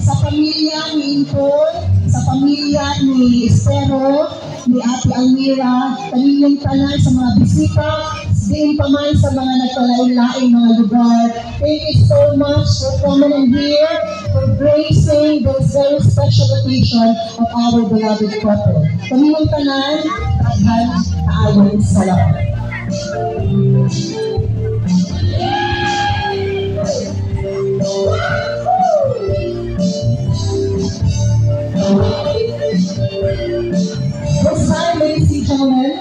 sa pamilya ni Impol, sa pamilya ni Estero, ni Ate Almira, kanilang tanan sa mga bisita, din pa man sa mga nagkalain-laing mga lugar. Thank you so much for coming in here, for gracing this very special occasion of our beloved couple. Kanilang tanan, aghan kaayon sa lahat. This time, ladies and gentlemen,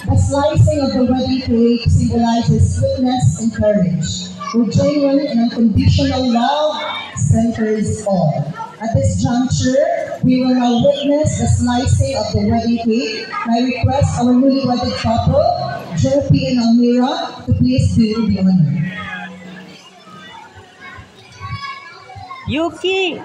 the slicing of the wedding cake symbolizes sweetness and courage, where genuine and unconditional love centers all. At this juncture, we will now witness the slicing of the wedding cake. I request our newly wedded couple, Jopi and Almira, to please do the honor. Yuki!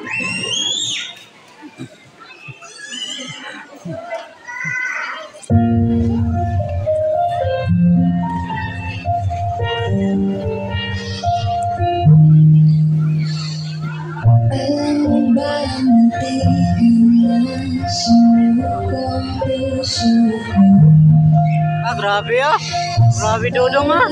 Ah, grabe ah. Grabe Dodong ah.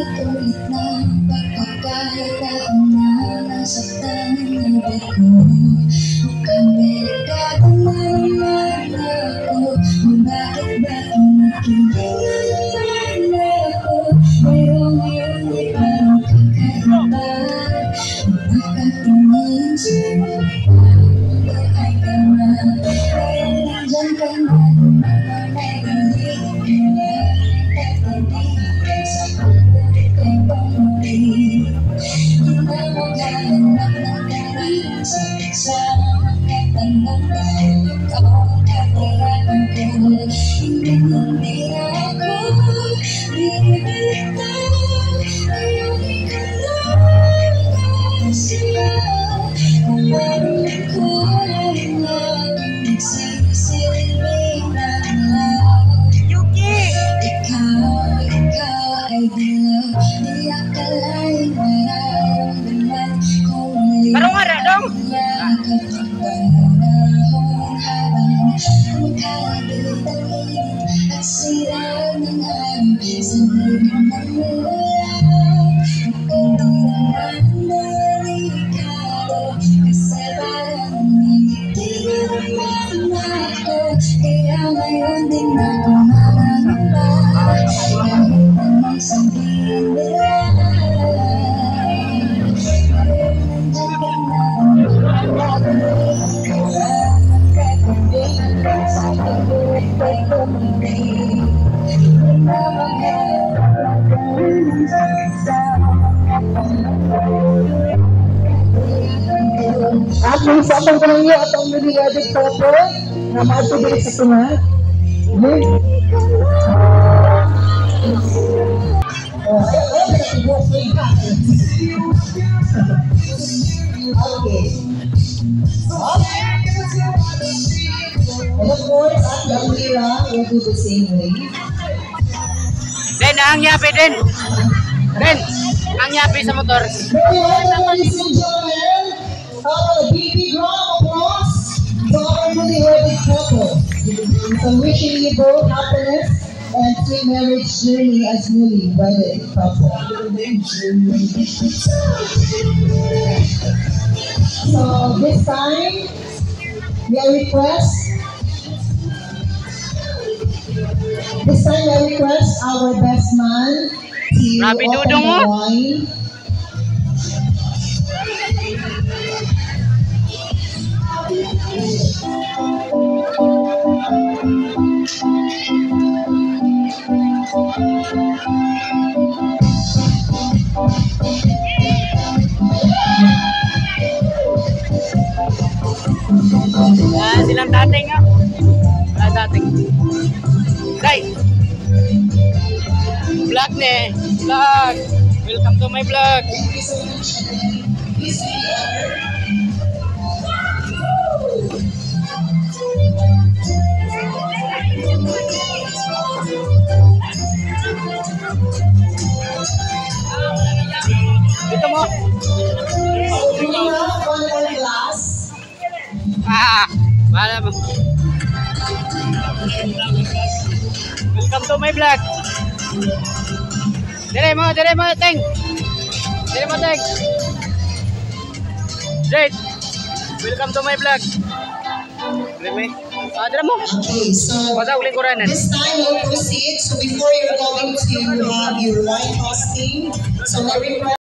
Barong ara dong. At may sapang ko lang niyo at ang niliwadig couple na maatubig sa tunga. Okay. And of course, Ate Almira will do the same way. Den, ang yapi Den. Den, ang yapi sa motor. Ladies and gentlemen, a big round of applause for our newly wedded couple. So wishing you both happiness and sweet marriage journey as newly wedded couple. So this time, may I request our best man to Grabe, open Dudong, the oh. wine. Silang dating ah. Dating. Day. Vlog ne. Vlog. Welcome to my vlog. Dito mo. Bahala mo. Welcome to my vlog. Dire mo, Teng. Dire mo, Teng. Jade, welcome to my vlog. Dire mo. Dire mo. Okay, so Basta uling kuranan. this time we'll proceed. So before you're going to have your wine tasting, so we're